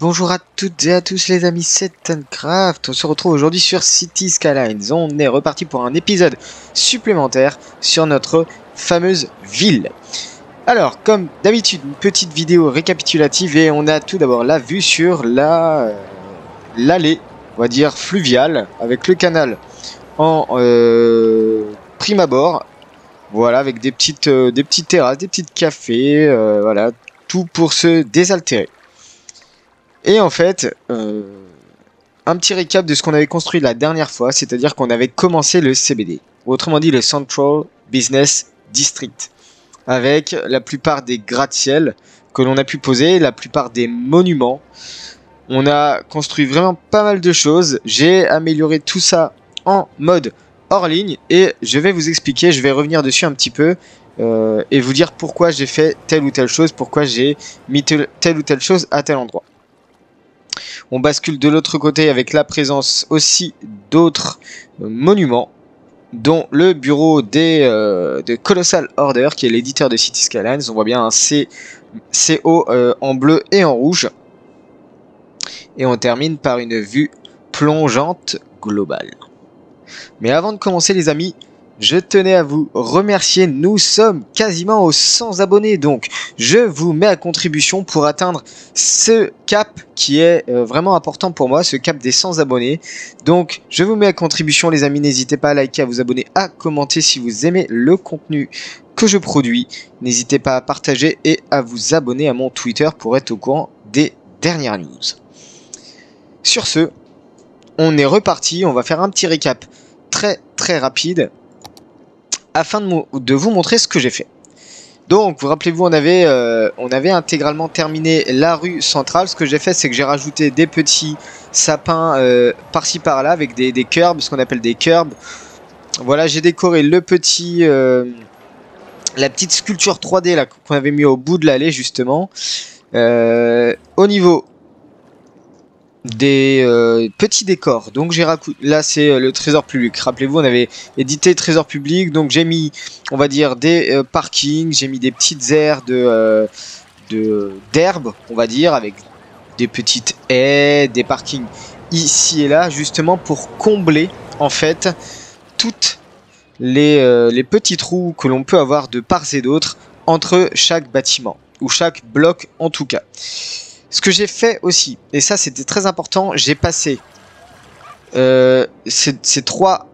bonjour à toutes et à tous les amis, c'est Tuncraft. On se retrouve aujourd'hui sur City Skylines. On est reparti pour un épisode supplémentaire sur notre fameuse ville. Alors, comme d'habitude, une petite vidéo récapitulative et on a tout d'abord la vue sur l'allée, on va dire fluviale, avec le canal en prime abord. Voilà, avec des petites terrasses, des petits cafés, voilà, tout pour se désaltérer. Et en fait, un petit récap de ce qu'on avait construit la dernière fois, c'est-à-dire qu'on avait commencé le CBD, autrement dit le Central Business District, avec la plupart des gratte-ciel que l'on a pu poser, la plupart des monuments. On a construit vraiment pas mal de choses, j'ai amélioré tout ça en mode hors ligne, et je vais vous expliquer, je vais revenir dessus un petit peu, et vous dire pourquoi j'ai fait telle ou telle chose, pourquoi j'ai mis telle ou telle chose à tel endroit. On bascule de l'autre côté avec la présence aussi d'autres monuments, dont le bureau de Colossal Order, qui est l'éditeur de City Skylines. On voit bien un CO en bleu et en rouge. Et on termine par une vue plongeante globale. Mais avant de commencer les amis, je tenais à vous remercier, nous sommes quasiment aux 100 abonnés, donc je vous mets à contribution pour atteindre ce cap qui est vraiment important pour moi, ce cap des 100 abonnés. Donc je vous mets à contribution les amis, n'hésitez pas à liker, à vous abonner, à commenter si vous aimez le contenu que je produis. N'hésitez pas à partager et à vous abonner à mon Twitter pour être au courant des dernières news. Sur ce, on est reparti, on va faire un petit récap très rapide, afin de vous montrer ce que j'ai fait. Donc, vous rappelez-vous, on avait intégralement terminé la rue centrale. Ce que j'ai fait, c'est que j'ai rajouté des petits sapins par-ci par-là avec des curbs, ce qu'on appelle des curbs. Voilà, j'ai décoré le petit, la petite sculpture 3D là qu'on avait mis au bout de l'allée justement. Au niveau des petits décors, donc j'ai là c'est le trésor public. Rappelez-vous, on avait édité trésor public, donc j'ai mis, on va dire, des parkings, j'ai mis des petites aires d'herbe, on va dire, avec des petites haies, des parkings ici et là, justement pour combler en fait toutes les petits trous que l'on peut avoir de part et d'autre entre chaque bâtiment, ou chaque bloc en tout cas. Ce que j'ai fait aussi, et ça c'était très important, j'ai passé ces 3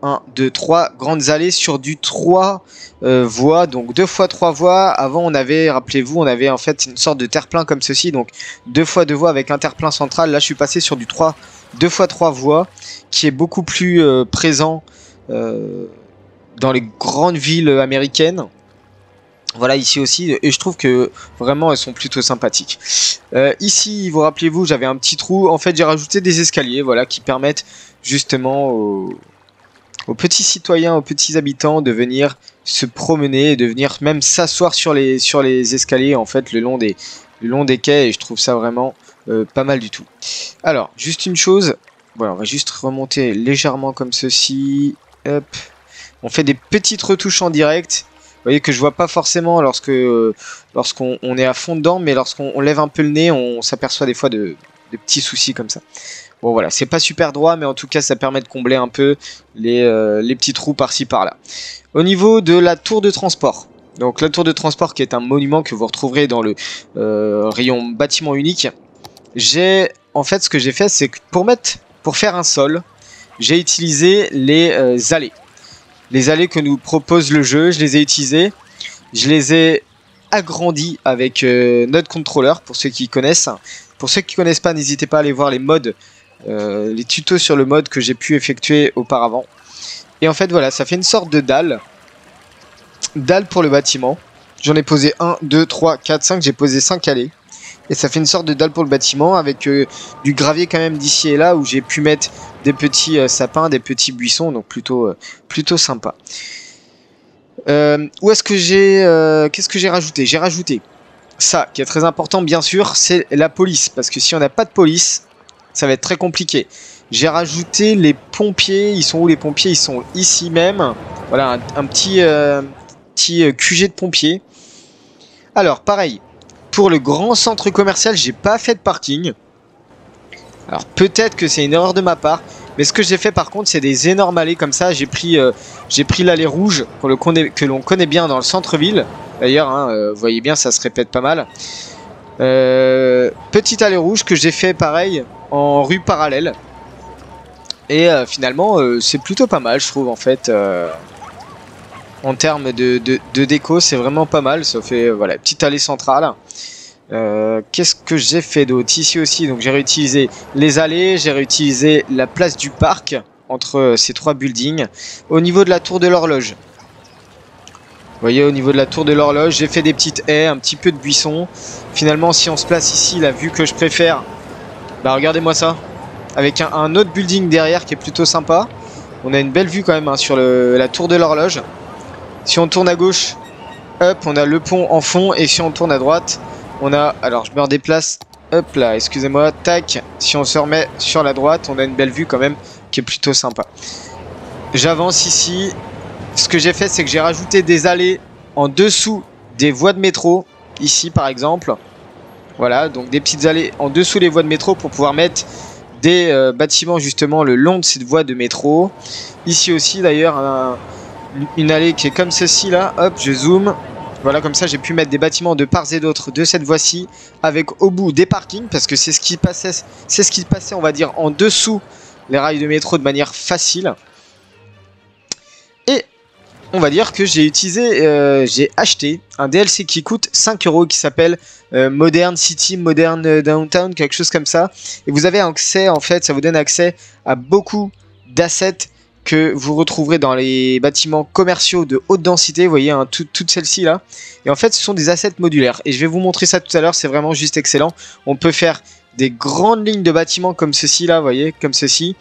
grandes allées sur du 3 voies, donc 2 fois 3 voies. Avant on avait, rappelez-vous, on avait en fait une sorte de terre-plein comme ceci, donc 2 fois 2 voies avec un terre-plein central. Là je suis passé sur du 2 fois 3 voies, qui est beaucoup plus présent dans les grandes villes américaines. Voilà, ici aussi, et je trouve que vraiment elles sont plutôt sympathiques. Ici, vous rappelez-vous, j'avais un petit trou. En fait, j'ai rajouté des escaliers, voilà, qui permettent justement aux petits citoyens, aux petits habitants de venir se promener et de venir même s'asseoir sur les escaliers, en fait, le long des quais, et je trouve ça vraiment pas mal du tout. Alors, juste une chose, voilà, on va juste remonter légèrement comme ceci. Hop. On fait des petites retouches en direct. Vous voyez que je vois pas forcément lorsqu'on est à fond dedans, mais lorsqu'on lève un peu le nez, on s'aperçoit des fois de petits soucis comme ça. Bon voilà, c'est pas super droit, mais en tout cas ça permet de combler un peu les petits trous par-ci par-là. Au niveau de la tour de transport, donc la tour de transport qui est un monument que vous retrouverez dans le rayon bâtiment unique, en fait ce que j'ai fait, c'est que pour faire un sol, j'ai utilisé les allées. Les allées que nous propose le jeu, je les ai utilisées. Je les ai agrandis avec notre contrôleur, pour ceux qui connaissent. Pour ceux qui connaissent pas, n'hésitez pas à aller voir les mods, les tutos sur le mode que j'ai pu effectuer auparavant. Et en fait, voilà, ça fait une sorte de dalle. Dalle pour le bâtiment. J'en ai posé 1, 2, 3, 4, 5. J'ai posé 5 allées. Et ça fait une sorte de dalle pour le bâtiment avec du gravier quand même d'ici et là où j'ai pu mettre des petits sapins, des petits buissons, donc plutôt sympa. Où est-ce que qu'est-ce que j'ai rajouté? J'ai rajouté ça qui est très important bien sûr, c'est la police, parce que si on n'a pas de police, ça va être très compliqué. J'ai rajouté les pompiers. Ils sont où les pompiers? Ils sont ici même. Voilà un petit QG de pompiers. Alors pareil. Pour le grand centre commercial, j'ai pas fait de parking. Alors peut-être que c'est une erreur de ma part, mais ce que j'ai fait par contre c'est des énormes allées comme ça. J'ai pris l'allée rouge que l'on connaît bien dans le centre-ville. D'ailleurs, hein, vous voyez bien, ça se répète pas mal. Petite allée rouge que j'ai fait pareil en rue parallèle. Et finalement c'est plutôt pas mal je trouve en fait. En termes de déco c'est vraiment pas mal. Ça fait voilà, petite allée centrale. Qu'est-ce que j'ai fait d'autre ici aussi? Donc j'ai réutilisé les allées, j'ai réutilisé la place du parc entre ces trois buildings. Au niveau de la tour de l'horloge, vous voyez, au niveau de la tour de l'horloge, j'ai fait des petites haies, un petit peu de buissons. Finalement, si on se place ici, la vue que je préfère, bah regardez-moi ça, avec un autre building derrière qui est plutôt sympa. On a une belle vue quand même hein, sur la tour de l'horloge. Si on tourne à gauche, hop, on a le pont en fond, et si on tourne à droite, on a, alors je me redéplace, hop là, excusez-moi, tac, si on se remet sur la droite, on a une belle vue quand même qui est plutôt sympa. J'avance ici. Ce que j'ai fait, c'est que j'ai rajouté des allées en dessous des voies de métro, ici par exemple. Voilà, donc des petites allées en dessous des voies de métro pour pouvoir mettre des bâtiments justement le long de cette voie de métro. Ici aussi d'ailleurs, une allée qui est comme ceci là, hop, je zoome. Voilà, comme ça j'ai pu mettre des bâtiments de part et d'autre de cette voie-ci, avec au bout des parkings, parce que c'est ce qui passait, on va dire, en dessous les rails de métro de manière facile. Et on va dire que j'ai acheté un DLC qui coûte 5 € qui s'appelle Modern City, Modern Downtown, quelque chose comme ça. Et vous avez accès, en fait, ça vous donne accès à beaucoup d'assets que vous retrouverez dans les bâtiments commerciaux de haute densité. Vous voyez, hein, toutes celles-ci là. Et en fait, ce sont des assets modulaires. Et je vais vous montrer ça tout à l'heure, c'est vraiment juste excellent. On peut faire des grandes lignes de bâtiments comme ceci là, vous voyez, comme ceci.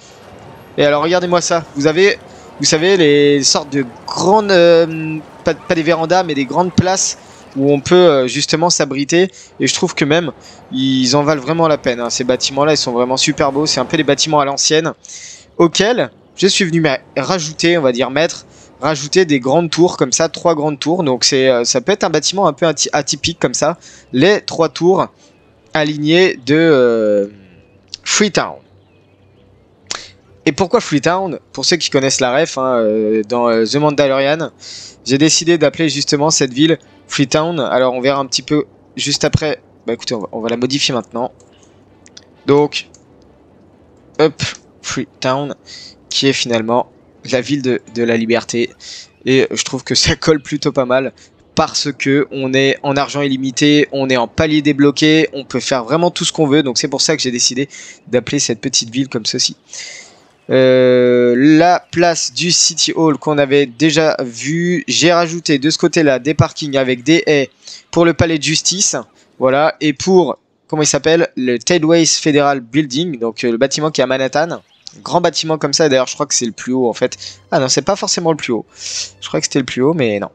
Et alors, regardez-moi ça. Vous savez, les sortes de grandes, pas des vérandas, mais des grandes places où on peut justement s'abriter. Et je trouve que même, ils en valent vraiment la peine. Hein. Ces bâtiments-là, ils sont vraiment super beaux. C'est un peu des bâtiments à l'ancienne, auxquels je suis venu rajouter, on va dire rajouter des grandes tours comme ça, 3 grandes tours. Donc ça peut être un bâtiment un peu atypique comme ça. Les 3 tours alignées de Freetown. Et pourquoi Freetown? Pour ceux qui connaissent la ref, hein, dans The Mandalorian, j'ai décidé d'appeler justement cette ville Freetown. Alors on verra un petit peu juste après. Bah écoutez, on va la modifier maintenant. Donc, hop, Freetown, qui est finalement la ville de la liberté. Et je trouve que ça colle plutôt pas mal. Parce que on est en argent illimité, on est en palier débloqué, on peut faire vraiment tout ce qu'on veut. Donc c'est pour ça que j'ai décidé d'appeler cette petite ville comme ceci. La place du City Hall qu'on avait déjà vu, j'ai rajouté de ce côté là des parkings avec des haies pour le palais de justice, voilà, et pour, comment il s'appelle, le Tedways Federal Building, donc le bâtiment qui est à Manhattan, grand bâtiment comme ça. D'ailleurs je crois que c'est le plus haut en fait. Ah non, c'est pas forcément le plus haut, je crois que c'était le plus haut, mais non.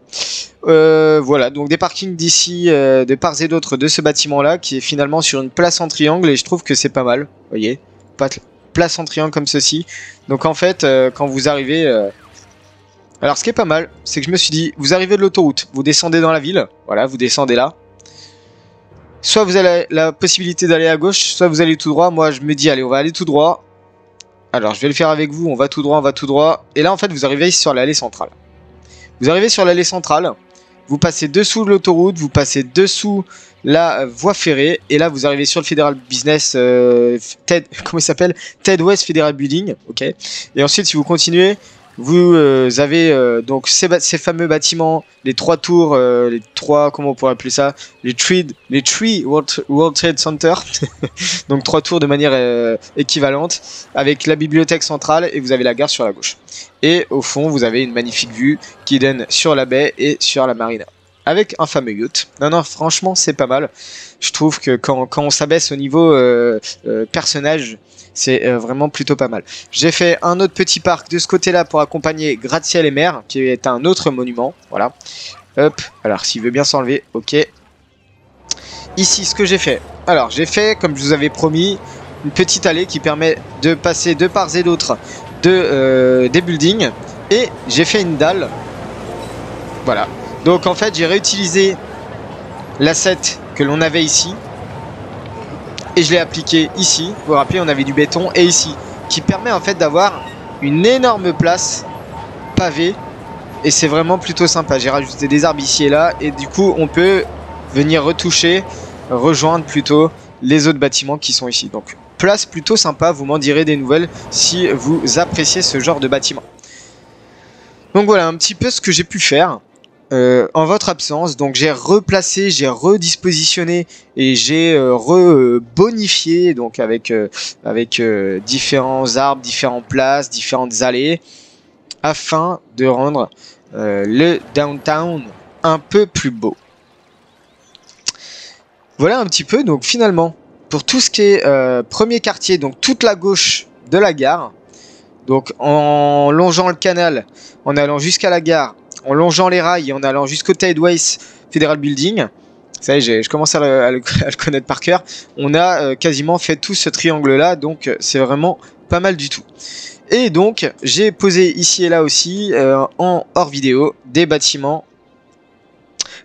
Voilà, donc des parkings d'ici de part et d'autre de ce bâtiment là, qui est finalement sur une place en triangle, et je trouve que c'est pas mal, vous voyez, place en triangle comme ceci. Donc en fait, quand vous arrivez... Alors ce qui est pas mal, c'est que je me suis dit, vous arrivez de l'autoroute, vous descendez dans la ville, voilà, vous descendez là. Soit vous avez la possibilité d'aller à gauche, soit vous allez tout droit. Moi je me dis, allez, on va aller tout droit. Alors je vais le faire avec vous, on va tout droit, on va tout droit. Et là en fait, vous arrivez sur l'allée centrale. Vous arrivez sur l'allée centrale, vous passez dessous de l'autoroute, vous passez dessous la voie ferrée, et là vous arrivez sur le Federal Business, comment il s'appelle, Tedways Federal Building, ok. Et ensuite si vous continuez, vous avez donc ces fameux bâtiments, les 3 tours, les 3, comment on pourrait appeler ça, les Tree World Trade Center, donc 3 tours de manière équivalente, avec la bibliothèque centrale, et vous avez la gare sur la gauche. Et au fond, vous avez une magnifique vue qui donne sur la baie et sur la marina, avec un fameux yacht. Non, franchement, c'est pas mal. Je trouve que quand on s'abaisse au niveau personnage, c'est vraiment plutôt pas mal. J'ai fait un autre petit parc de ce côté-là pour accompagner Gratte-Ciel et Mer, qui est un autre monument. Voilà. Hop. Alors, s'il veut bien s'enlever, ok. Ici, ce que j'ai fait. Alors, j'ai fait, comme je vous avais promis, une petite allée qui permet de passer de part et d'autre des buildings. Et j'ai fait une dalle. Voilà. Donc en fait j'ai réutilisé l'asset que l'on avait ici. et je l'ai appliqué ici. Vous vous rappelez, on avait du béton et ici, qui permet en fait d'avoir une énorme place pavée. Et c'est vraiment plutôt sympa. J'ai rajouté des arbres ici et là. Et du coup, on peut venir retoucher, rejoindre plutôt les autres bâtiments qui sont ici. Donc, place plutôt sympa. Vous m'en direz des nouvelles si vous appréciez ce genre de bâtiment. Donc voilà un petit peu ce que j'ai pu faire en votre absence. Donc j'ai replacé, j'ai redispositionné et j'ai rebonifié donc avec différents arbres, différentes places, différentes allées, afin de rendre le downtown un peu plus beau. Voilà un petit peu, donc finalement, pour tout ce qui est premier quartier, donc toute la gauche de la gare, donc en longeant le canal, en allant jusqu'à la gare, en longeant les rails et en allant jusqu'au Tideways Federal Building, ça y est, je commence à le connaître par cœur, on a quasiment fait tout ce triangle-là, donc c'est vraiment pas mal du tout. Et donc, j'ai posé ici et là aussi, en hors vidéo, des bâtiments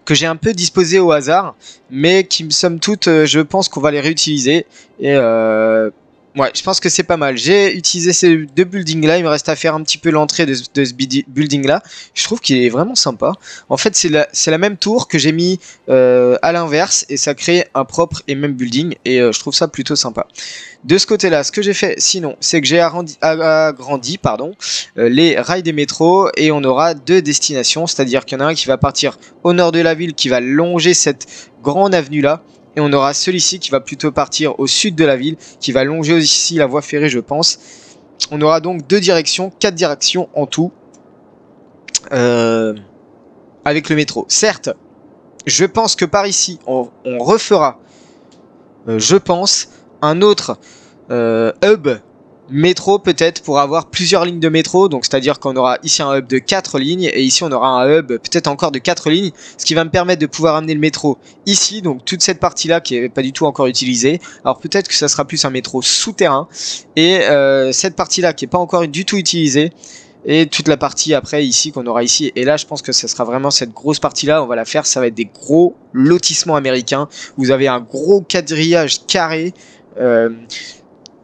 que j'ai un peu disposés au hasard, mais qui me somme toute, je pense qu'on va les réutiliser. Et ouais, je pense que c'est pas mal. J'ai utilisé ces deux buildings-là, il me reste à faire un petit peu l'entrée de ce building-là. Je trouve qu'il est vraiment sympa. En fait, c'est la même tour que j'ai mis à l'inverse, et ça crée un propre et même building, et je trouve ça plutôt sympa. De ce côté-là, ce que j'ai fait sinon, c'est que j'ai agrandi les rails des métros, et on aura deux destinations, c'est-à-dire qu'il y en a un qui va partir au nord de la ville, qui va longer cette grande avenue-là, et on aura celui-ci qui va plutôt partir au sud de la ville, qui va longer aussi la voie ferrée, je pense. On aura donc deux directions, 4 directions en tout, avec le métro. Certes, je pense que par ici, on refera, je pense, un autre hub métro peut-être pour avoir plusieurs lignes de métro, donc c'est à dire qu'on aura ici un hub de 4 lignes et ici on aura un hub peut-être encore de 4 lignes, ce qui va me permettre de pouvoir amener le métro ici, donc toute cette partie là qui est pas du tout encore utilisée. Alors peut-être que ça sera plus un métro souterrain, et cette partie là qui est pas encore du tout utilisée, et toute la partie après ici qu'on aura ici. Et là je pense que ça sera vraiment cette grosse partie là, on va la faire, ça va être des gros lotissements américains. Vous avez un gros quadrillage carré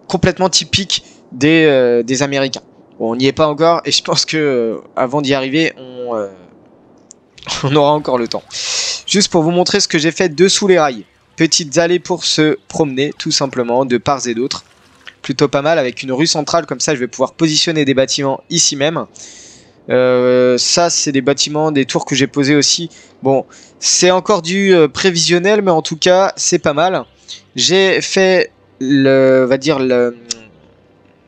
complètement typique des Américains. Bon, on n'y est pas encore, et je pense que avant d'y arriver, on aura encore le temps. Juste pour vous montrer ce que j'ai fait dessous les rails. Petites allées pour se promener, tout simplement, de part et d'autre. Plutôt pas mal, avec une rue centrale, comme ça je vais pouvoir positionner des bâtiments ici même. Ça c'est des bâtiments, des tours que j'ai posés aussi. Bon, c'est encore du prévisionnel, mais en tout cas c'est pas mal. J'ai fait on va dire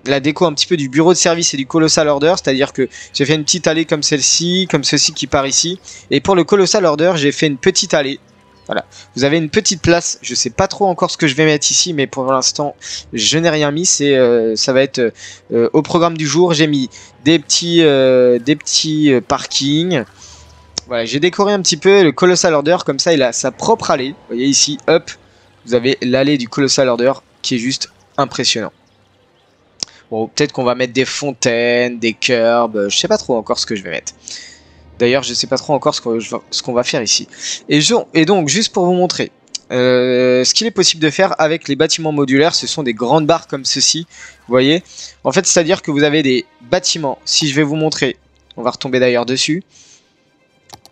la déco un petit peu du bureau de service et du Colossal Order, c'est-à-dire que j'ai fait une petite allée comme celle-ci, comme ceci qui part ici. Et pour le Colossal Order, j'ai fait une petite allée. Voilà, vous avez une petite place. Je sais pas trop encore ce que je vais mettre ici, mais pour l'instant, je n'ai rien mis. Ça va être au programme du jour. J'ai mis des petits parkings. Voilà, j'ai décoré un petit peu le Colossal Order, comme ça il a sa propre allée. Vous voyez ici, hop, vous avez l'allée du Colossal Order qui est juste impressionnant. Bon, peut-être qu'on va mettre des fontaines, des curbs, je sais pas trop encore ce que je vais mettre. D'ailleurs, je sais pas trop encore ce qu'on va faire ici. Et donc, juste pour vous montrer, ce qu'il est possible de faire avec les bâtiments modulaires, ce sont des grandes barres comme ceci, vous voyez. En fait, c'est-à-dire que vous avez des bâtiments, si je vais vous montrer, on va retomber d'ailleurs dessus.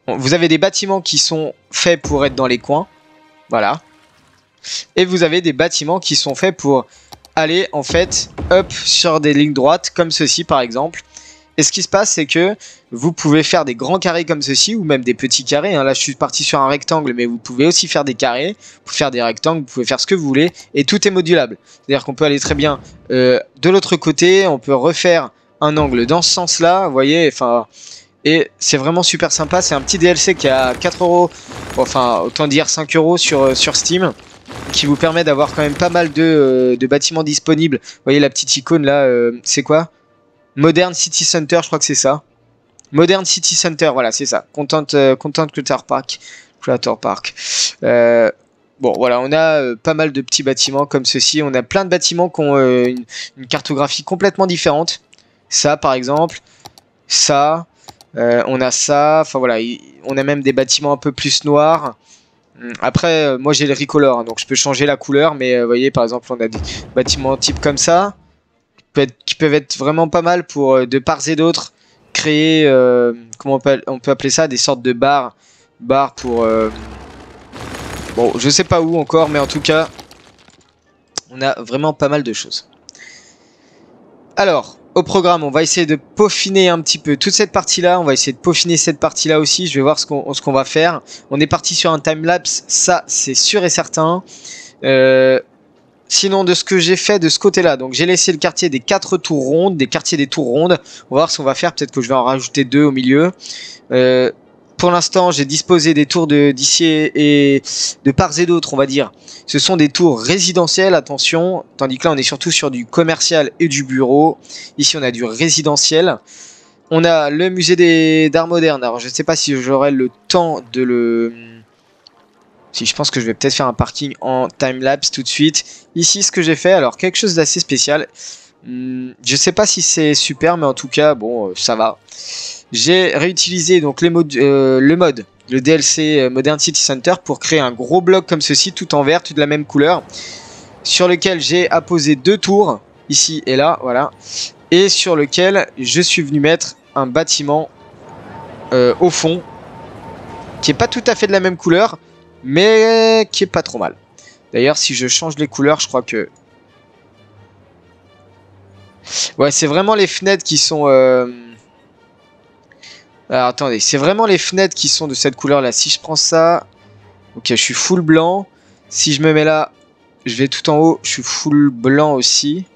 Vous avez des bâtiments qui sont faits pour être dans les coins, voilà. Et vous avez des bâtiments qui sont faits pour aller en fait up sur des lignes droites comme ceci par exemple. Et ce qui se passe, c'est que vous pouvez faire des grands carrés comme ceci, ou même des petits carrés, hein. Là je suis parti sur un rectangle, mais vous pouvez aussi faire des carrés, vous pouvez faire des rectangles, vous pouvez faire ce que vous voulez, et tout est modulable. C'est-à-dire qu'on peut aller très bien de l'autre côté, on peut refaire un angle dans ce sens-là, vous voyez, enfin... Et c'est vraiment super sympa, c'est un petit DLC qui est à 4 €, enfin autant dire 5 € sur Steam, qui vous permet d'avoir quand même pas mal de bâtiments disponibles. Vous voyez la petite icône là, c'est quoi? Modern City Center, je crois que c'est ça. Modern City Center, voilà, c'est ça. Content Creator Park. Creator Park. Bon, voilà, on a pas mal de petits bâtiments comme ceci. On a plein de bâtiments qui ont une cartographie complètement différente. Ça, par exemple. Ça. On a ça. Enfin, voilà, on a même des bâtiments un peu plus noirs. Après, moi j'ai le recolor, hein, donc je peux changer la couleur, mais vous voyez, par exemple, on a des bâtiments type comme ça, qui peuvent être vraiment pas mal pour, de part et d'autre, créer, comment on peut appeler ça, des sortes de barres pour... bon, je sais pas où encore, mais en tout cas, on a vraiment pas mal de choses. Alors, au programme, on va essayer de peaufiner un petit peu toute cette partie-là. On va essayer de peaufiner cette partie-là aussi. Je vais voir ce qu'on va faire. On est parti sur un timelapse, ça c'est sûr et certain. Sinon, de ce que j'ai fait de ce côté-là, donc j'ai laissé le quartier des 4 tours rondes, des quartiers des tours rondes. On va voir ce qu'on va faire. Peut-être que je vais en rajouter 2 au milieu. Pour l'instant, j'ai disposé des tours d'ici et de part et d'autre, on va dire. Ce sont des tours résidentielles, attention. Tandis que là, on est surtout sur du commercial et du bureau. Ici, on a du résidentiel. On a le musée d'art moderne. Alors, je ne sais pas si j'aurai le temps de le... Si, je pense que je vais peut-être faire un parking en timelapse tout de suite. Ici, ce que j'ai fait, alors quelque chose d'assez spécial. Je sais pas si c'est super, mais en tout cas, bon, ça va. J'ai réutilisé donc le DLC Modern City Center pour créer un gros bloc comme ceci, tout en vert, tout de la même couleur, sur lequel j'ai apposé 2 tours, ici et là, voilà, et sur lequel je suis venu mettre un bâtiment au fond, qui est pas tout à fait de la même couleur, mais qui est pas trop mal. D'ailleurs, si je change les couleurs, je crois que... Ouais, c'est vraiment les fenêtres qui sont... Alors, attendez, c'est vraiment les fenêtres qui sont de cette couleur-là. Si je prends ça... Ok, je suis full blanc. Si je me mets là, je vais tout en haut. Je suis full blanc aussi.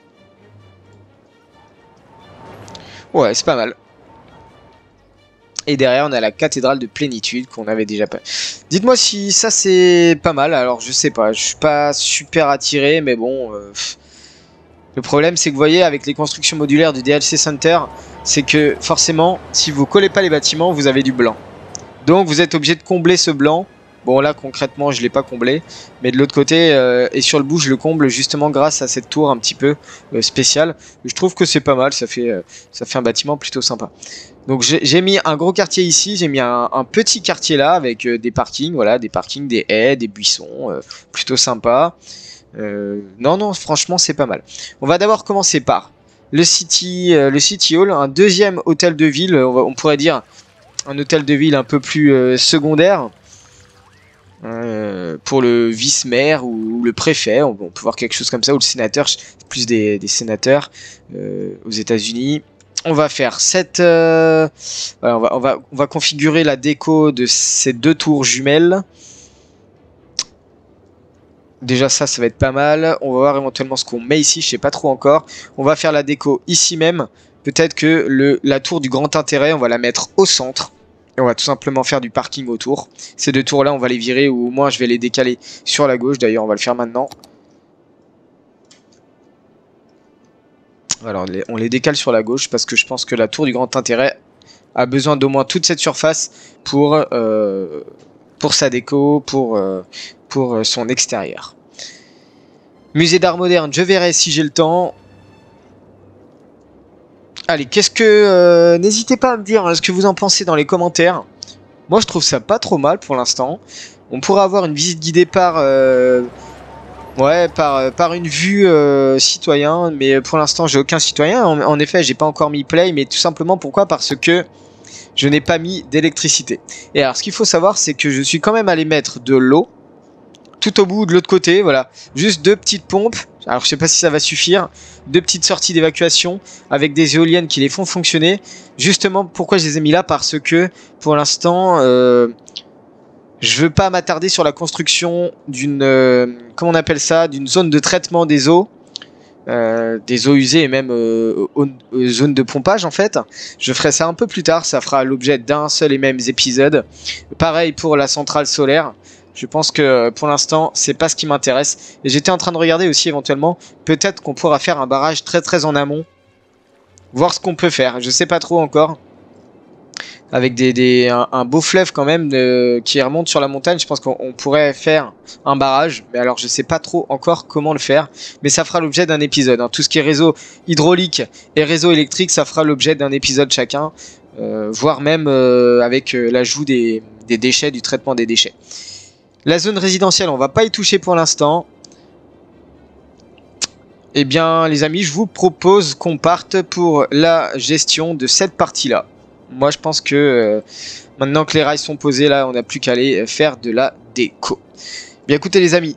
Ouais, c'est pas mal. Et derrière, on a la cathédrale de plénitude qu'on avait déjà pas. Dites-moi si ça, c'est pas mal. Alors, je sais pas. Je suis pas super attiré, mais bon... Le problème, c'est que vous voyez, avec les constructions modulaires du DLC Center, c'est que forcément, si vous collez pas les bâtiments, vous avez du blanc. Donc, vous êtes obligé de combler ce blanc. Bon, là, concrètement, je l'ai pas comblé. Mais de l'autre côté, et sur le bout, je le comble justement grâce à cette tour un petit peu spéciale. Je trouve que c'est pas mal, ça fait un bâtiment plutôt sympa. Donc, j'ai mis un gros quartier ici, j'ai mis un petit quartier là, avec des parkings, voilà, des parkings, des haies, des buissons, plutôt sympa. Non, franchement, c'est pas mal. On va d'abord commencer par le City Hall, un deuxième hôtel de ville, on pourrait dire un hôtel de ville un peu plus secondaire pour le vice-maire ou le préfet. On peut voir quelque chose comme ça, ou le sénateur, plus des sénateurs aux États-Unis. On va faire voilà, on va configurer la déco de ces 2 tours jumelles. Déjà ça va être pas mal. On va voir éventuellement ce qu'on met ici, je sais pas trop encore. On va faire la déco ici même. Peut-être que la tour du grand intérêt, on va la mettre au centre. Et on va tout simplement faire du parking autour. Ces 2 tours là, on va les virer, ou au moins je vais les décaler sur la gauche. D'ailleurs, on va le faire maintenant. Alors, on les décale sur la gauche parce que je pense que la tour du grand intérêt a besoin d'au moins toute cette surface pour sa déco, pour son extérieur. Musée d'art moderne, je verrai si j'ai le temps. Allez, n'hésitez pas à me dire ce que vous en pensez dans les commentaires. Moi, je trouve ça pas trop mal pour l'instant. On pourra avoir une visite guidée par une vue citoyen, mais pour l'instant, j'ai aucun citoyen. En effet, j'ai pas encore mis play, mais tout simplement pourquoi? Parce que je n'ai pas mis d'électricité. Et alors, ce qu'il faut savoir, c'est que je suis quand même allé mettre de l'eau tout au bout de l'autre côté, voilà. Juste 2 petites pompes. Alors, je sais pas si ça va suffire. 2 petites sorties d'évacuation avec des éoliennes qui les font fonctionner. Justement, pourquoi je les ai mis là? Parce que, pour l'instant, je veux pas m'attarder sur la construction d'une... comment on appelle ça? D'une zone de traitement des eaux. Des eaux usées et même zones de pompage en fait. Je ferai ça un peu plus tard, ça fera l'objet d'un seul et même épisode. Pareil pour la centrale solaire. Je pense que pour l'instant c'est pas ce qui m'intéresse. Et j'étais en train de regarder aussi éventuellement, peut-être qu'on pourra faire un barrage très en amont. Voir ce qu'on peut faire, je sais pas trop encore. Avec un beau fleuve quand même qui remonte sur la montagne. Je pense qu'on pourrait faire un barrage, mais alors je sais pas trop encore comment le faire, mais ça fera l'objet d'un épisode, hein. Tout ce qui est réseau hydraulique et réseau électrique, ça fera l'objet d'un épisode chacun, voire même avec l'ajout des déchets, du traitement des déchets. La zone résidentielle, on va pas y toucher pour l'instant. Eh bien, les amis, je vous propose qu'on parte pour la gestion de cette partie-là. Moi, je pense que maintenant que les rails sont posés, là, on n'a plus qu'à aller faire de la déco. Bien, écoutez, les amis,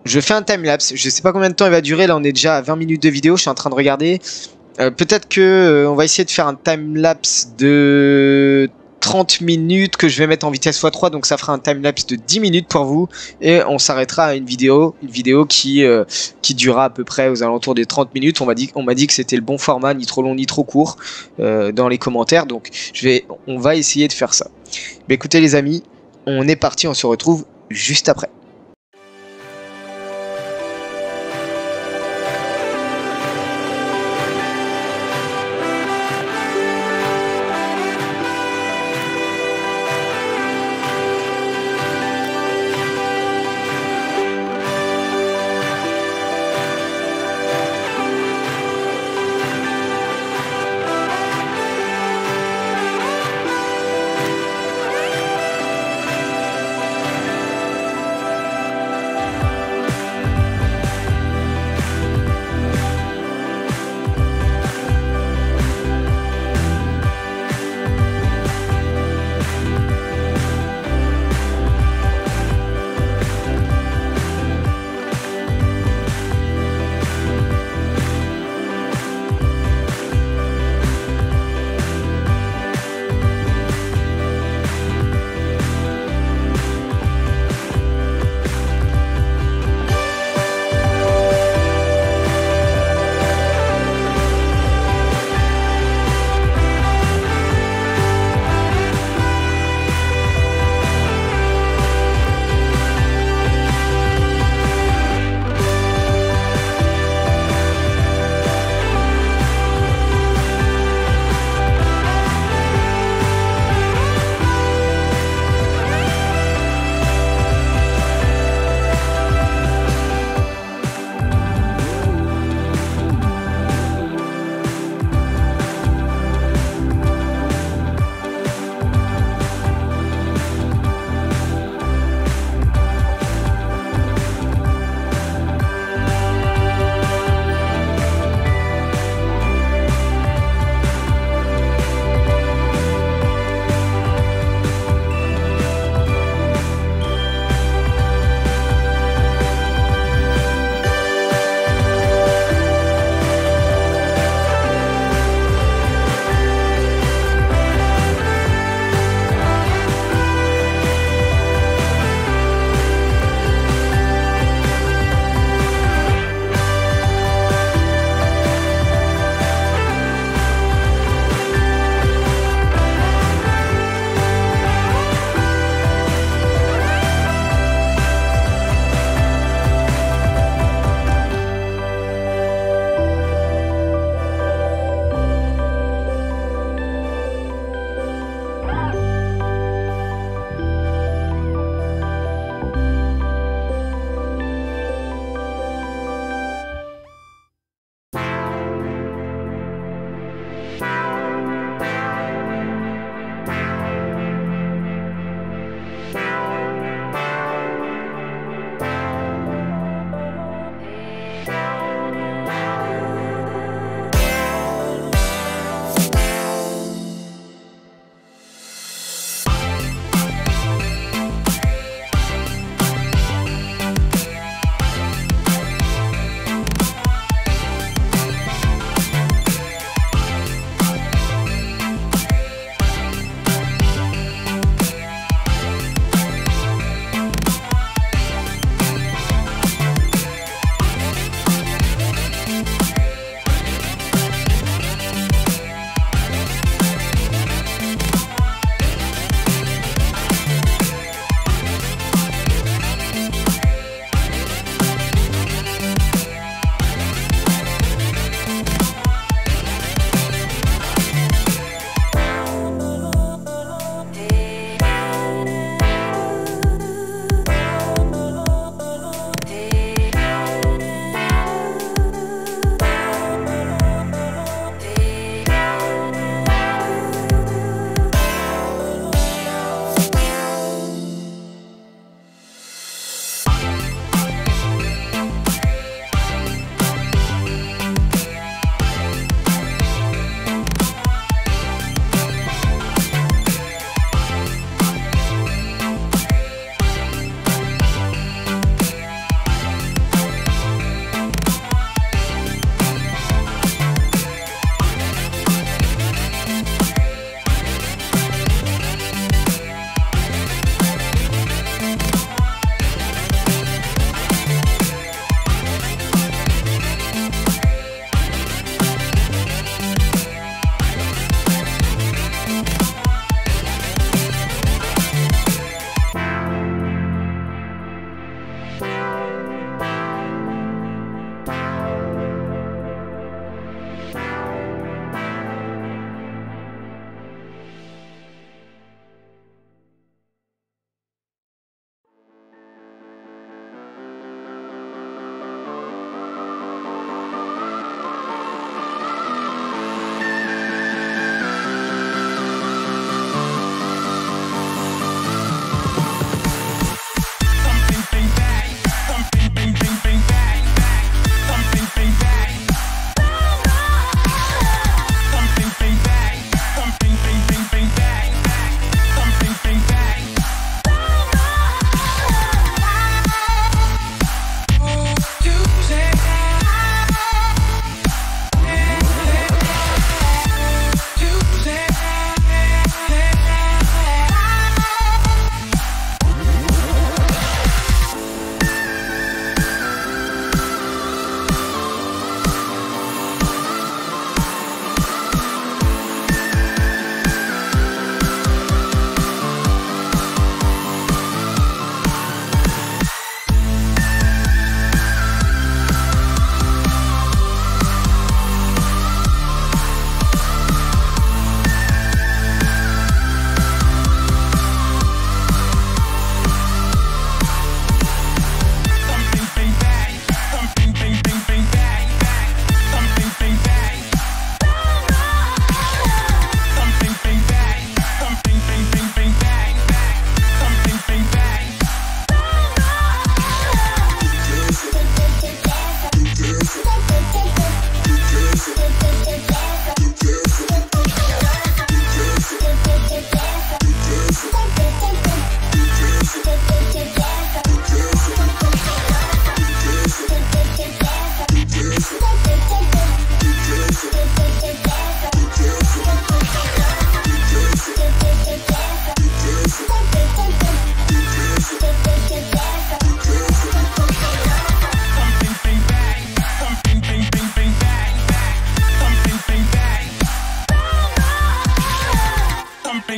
je fais un timelapse. Je sais pas combien de temps il va durer. Là, on est déjà à 20 minutes de vidéo. Je suis en train de regarder. Peut-être que on va essayer de faire un timelapse de 30 minutes que je vais mettre en vitesse x3, donc ça fera un timelapse de 10 minutes pour vous, et on s'arrêtera à une vidéo qui durera à peu près aux alentours des 30 minutes. On m'a dit que c'était le bon format, ni trop long ni trop court, dans les commentaires, donc on va essayer de faire ça. Mais écoutez les amis, on est parti, on se retrouve juste après.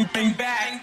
bring back.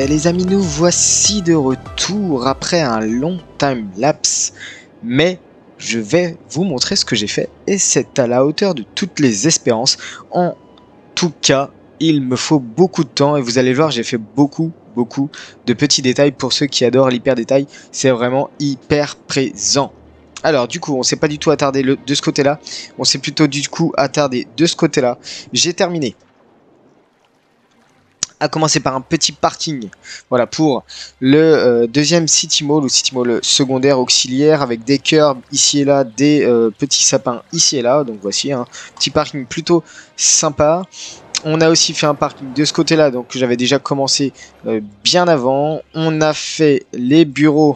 Les amis, nous voici de retour après un long time lapse, mais je vais vous montrer ce que j'ai fait et c'est à la hauteur de toutes les espérances. En tout cas, il me faut beaucoup de temps et vous allez voir, j'ai fait beaucoup de petits détails. Pour ceux qui adorent l'hyper détail, c'est vraiment hyper présent. Alors du coup, on s'est pas du tout attardé de ce côté-là, on s'est plutôt du coup attardé de ce côté-là. J'ai terminé. À commencer par un petit parking, voilà, pour le deuxième City Mall ou City Mall secondaire auxiliaire avec des curbs ici et là, des petits sapins ici et là. Donc voici un petit parking plutôt sympa. On a aussi fait un parking de ce côté-là, donc j'avais déjà commencé bien avant. On a fait les bureaux.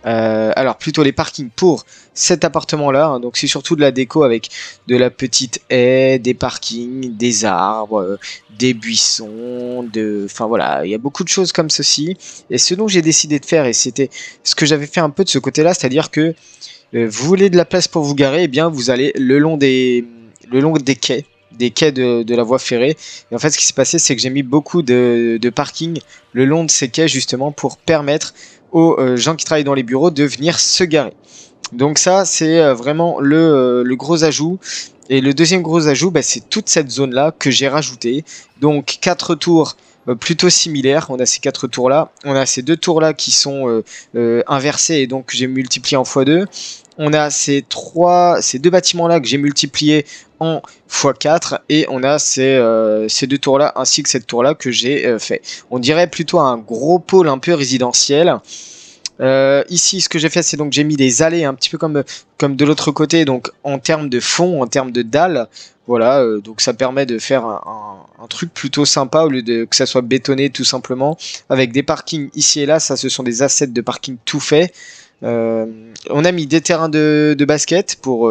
Alors plutôt les parkings pour cet appartement là, hein. Donc c'est surtout de la déco avec de la petite haie, des parkings, des arbres, des buissons, enfin voilà, il y a beaucoup de choses comme ceci. Et ce dont j'ai décidé de faire, et c'était ce que j'avais fait un peu de ce côté là, c'est à dire que vous voulez de la place pour vous garer, et eh bien vous allez le long des quais. Des quais de la voie ferrée. Et en fait, ce qui s'est passé, c'est que j'ai mis beaucoup de parking le long de ces quais, justement, pour permettre aux gens qui travaillent dans les bureaux de venir se garer. Donc ça, c'est vraiment le gros ajout. Et le deuxième gros ajout, bah, c'est toute cette zone-là que j'ai rajouté. Donc 4 tours plutôt similaires. On a ces 4 tours-là. On a ces 2 tours-là qui sont inversés, et donc j'ai multiplié en x2. On a ces 2 bâtiments-là que j'ai multipliés en x4, et on a ces 2 tours-là ainsi que cette tour-là que j'ai fait. On dirait plutôt un gros pôle un peu résidentiel. Ici, ce que j'ai fait, c'est donc j'ai mis des allées un petit peu comme de l'autre côté, donc en termes de fond, en termes de dalles. Voilà, donc ça permet de faire un truc plutôt sympa au lieu de que ça soit bétonné tout simplement, avec des parkings ici et là. Ça, ce sont des assets de parking tout fait. On a mis des terrains de basket pour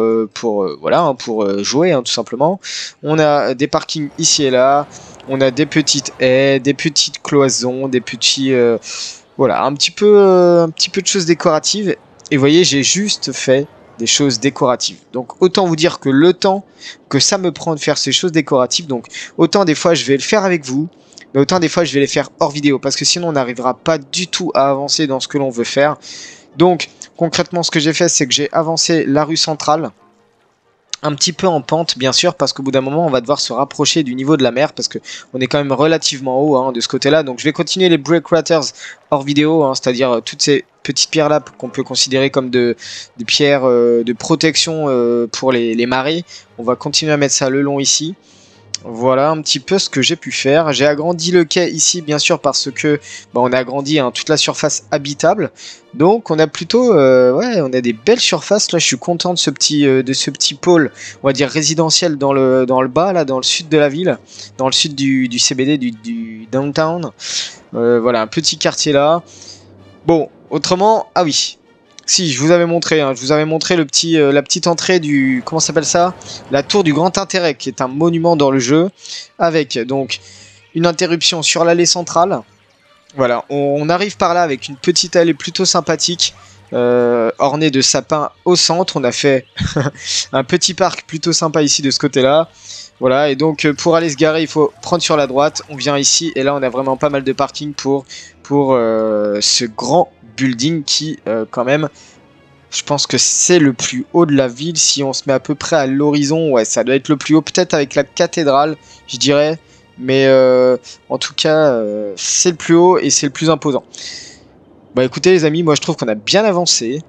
voilà, hein, pour jouer, hein, tout simplement. On a des parkings ici et là. On a des petites haies, des petites cloisons, des petits voilà, un petit peu de choses décoratives. Et vous voyez, j'ai juste fait des choses décoratives. Donc autant vous dire que le temps que ça me prend de faire ces choses décoratives, donc autant des fois je vais le faire avec vous, mais autant des fois je vais les faire hors vidéo, parce que sinon on n'arrivera pas du tout à avancer dans ce que l'on veut faire. Donc concrètement, ce que j'ai fait, c'est que j'ai avancé la rue centrale un petit peu en pente, bien sûr, parce qu'au bout d'un moment on va devoir se rapprocher du niveau de la mer, parce que on est quand même relativement haut, hein, de ce côté là. Donc je vais continuer les break craters hors vidéo, hein, c'est à dire toutes ces petites pierres là qu'on peut considérer comme des pierres de protection pour les marées. On va continuer à mettre ça le long ici. Voilà un petit peu ce que j'ai pu faire. J'ai agrandi le quai ici, bien sûr, parce que on a agrandi, hein, toute la surface habitable. Donc on a plutôt ouais, on a des belles surfaces. Là, je suis content de ce petit pôle, on va dire résidentiel dans le bas, là, dans le sud de la ville, dans le sud du CBD, du downtown. Voilà, un petit quartier là. Bon, autrement, ah oui, Si, je vous avais montré, hein, je vous avais montré la petite entrée du... Comment s'appelle ça? La tour du grand intérêt, qui est un monument dans le jeu, avec donc une interruption sur l'allée centrale. Voilà, on arrive par là avec une petite allée plutôt sympathique, ornée de sapins au centre. On a fait un petit parc plutôt sympa ici de ce côté-là. Voilà, et donc pour aller se garer, il faut prendre sur la droite. On vient ici, et là on a vraiment pas mal de parking pour ce grand building qui, quand même, je pense que c'est le plus haut de la ville. Si on se met à peu près à l'horizon, ouais, ça doit être le plus haut, peut-être avec la cathédrale, je dirais. Mais en tout cas, c'est le plus haut et c'est le plus imposant. Bah écoutez les amis, moi je trouve qu'on a bien avancé.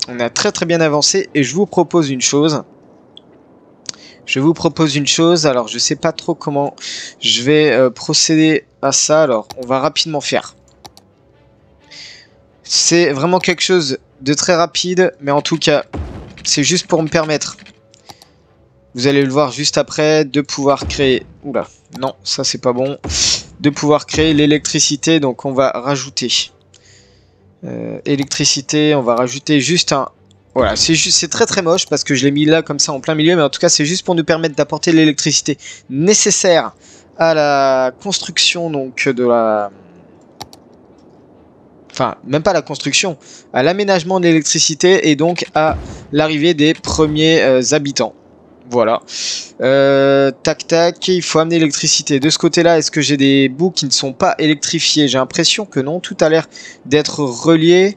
On a très très bien avancé et je vous propose une chose. Alors je sais pas trop comment je vais procéder à ça. Alors on va rapidement faire. C'est vraiment quelque chose de très rapide, mais en tout cas, c'est juste pour me permettre, vous allez le voir juste après, de pouvoir créer... Oula, non, ça c'est pas bon. De pouvoir créer l'électricité, donc on va rajouter... électricité, on va rajouter juste un... Voilà, c'est très très moche parce que je l'ai mis là comme ça en plein milieu, mais en tout cas c'est juste pour nous permettre d'apporter l'électricité nécessaire à la construction donc de la... Enfin, même pas la construction, à l'aménagement de l'électricité et donc à l'arrivée des premiers habitants. Voilà. Tac tac, il faut amener l'électricité. De ce côté-là, est-ce que j'ai des bouts qui ne sont pas électrifiés? J'ai l'impression que non, tout a l'air d'être relié.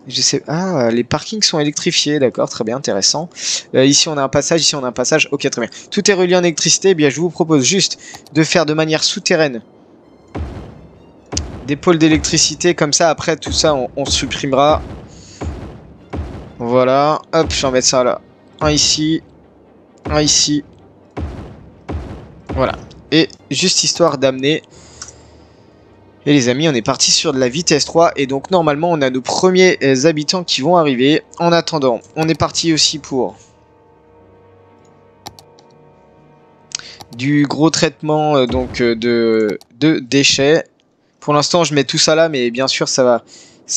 Je sais... Ah, les parkings sont électrifiés, d'accord, très bien, intéressant. Ici on a un passage, ici on a un passage, ok, très bien. Tout est relié en électricité, eh bien je vous propose juste de faire de manière souterraine des pôles d'électricité, comme ça après tout ça on supprimera. Voilà, hop, je vais en mettre ça là. Un ici, un ici. Voilà, et juste histoire d'amener. Et les amis, on est parti sur de la vitesse 3 et donc normalement on a nos premiers habitants qui vont arriver. En attendant, on est parti aussi pour du gros traitement donc de déchets. Pour l'instant, je mets tout ça là, mais bien sûr, ça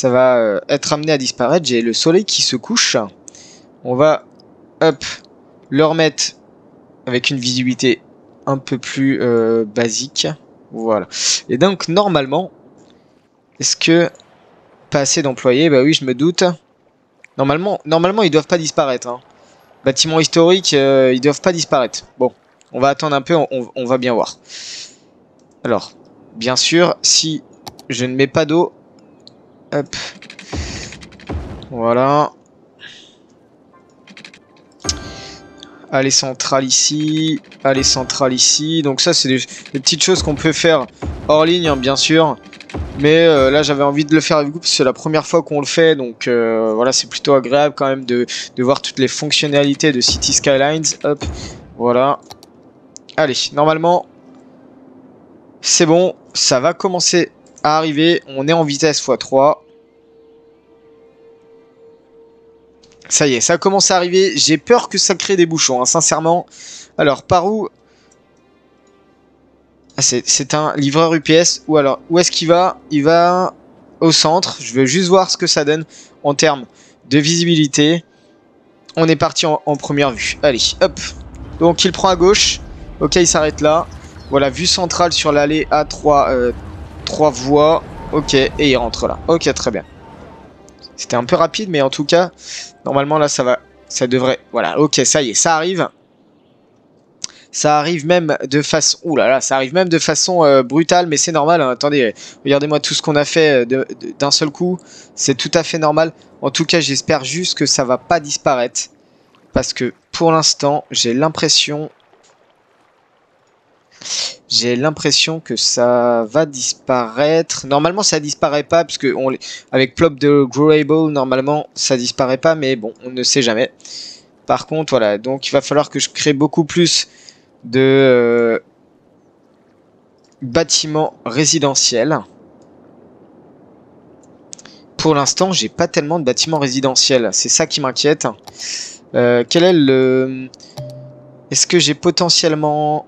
va être amené à disparaître. J'ai le soleil qui se couche. On va, hop, le remettre avec une visibilité un peu plus basique. Voilà. Et donc, normalement, est-ce que pas assez d'employés? Bah oui, je me doute. Normalement, ils doivent pas disparaître. Hein. Bâtiments historiques, ils doivent pas disparaître. Bon, on va attendre un peu, on va bien voir. Alors, bien sûr, si je ne mets pas d'eau, hop, voilà. Allez centrale ici, allez centrale ici. Donc ça, c'est des petites choses qu'on peut faire hors ligne, hein, bien sûr. Mais là, j'avais envie de le faire avec vous parce que c'est la première fois qu'on le fait. Donc voilà, c'est plutôt agréable quand même de voir toutes les fonctionnalités de City Skylines. Hop, voilà. Allez, normalement... C'est bon, ça va commencer à arriver. On est en vitesse x3. Ça y est, ça commence à arriver. J'ai peur que ça crée des bouchons, hein, sincèrement. Alors, par où? Ah, c'est un livreur UPS. Ou alors, où est-ce qu'il va? Il va au centre. Je veux juste voir ce que ça donne en termes de visibilité. On est parti en première vue. Allez, hop. Donc, il prend à gauche. Ok, il s'arrête là. Voilà, vue centrale sur l'allée A3, 3 voies. Ok, et il rentre là. Ok, très bien. C'était un peu rapide, mais en tout cas, normalement là, ça devrait... Voilà, ok, ça y est, ça arrive. Ça arrive même de façon... Ouh là là, ça arrive même de façon brutale, mais c'est normal. Hein. Attendez, regardez-moi tout ce qu'on a fait d'un seul coup. C'est tout à fait normal. En tout cas, j'espère juste que ça va pas disparaître. Parce que pour l'instant, j'ai l'impression que ça va disparaître. Normalement, ça disparaît pas, parce que avec Plop de Growable, normalement, ça disparaît pas, mais bon, on ne sait jamais. Par contre, voilà, donc il va falloir que je crée beaucoup plus de bâtiments résidentiels. Pour l'instant, j'ai pas tellement de bâtiments résidentiels. C'est ça qui m'inquiète. Quel est le... Est-ce que j'ai potentiellement...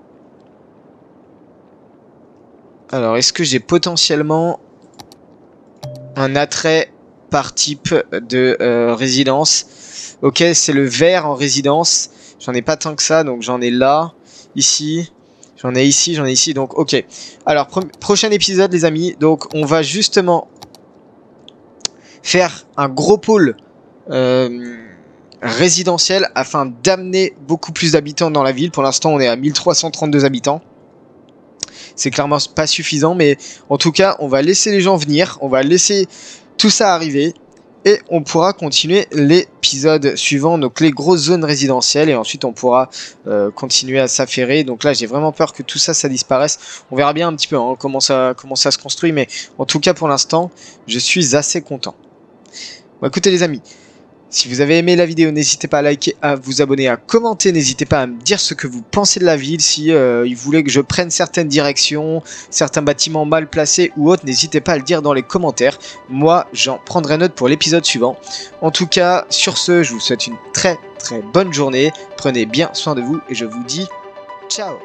Alors, est-ce que j'ai potentiellement un attrait par type de résidence. Ok, c'est le vert en résidence. J'en ai pas tant que ça, donc j'en ai là, ici, j'en ai ici, j'en ai ici. Donc ok. Alors prochain épisode les amis. Donc on va justement faire un gros pôle résidentiel afin d'amener beaucoup plus d'habitants dans la ville. Pour l'instant on est à 1332 habitants. C'est clairement pas suffisant, mais en tout cas on va laisser les gens venir, on va laisser tout ça arriver et on pourra continuer l'épisode suivant, donc les grosses zones résidentielles, et ensuite on pourra continuer à s'affairer. Donc là j'ai vraiment peur que tout ça disparaisse. On verra bien un petit peu hein, comment ça se construit, mais en tout cas pour l'instant je suis assez content. Bon, écoutez les amis, si vous avez aimé la vidéo, n'hésitez pas à liker, à vous abonner, à commenter. N'hésitez pas à me dire ce que vous pensez de la ville. Si il voulait que je prenne certaines directions, certains bâtiments mal placés ou autres, n'hésitez pas à le dire dans les commentaires. Moi, j'en prendrai note pour l'épisode suivant. En tout cas, sur ce, je vous souhaite une très bonne journée. Prenez bien soin de vous et je vous dis ciao.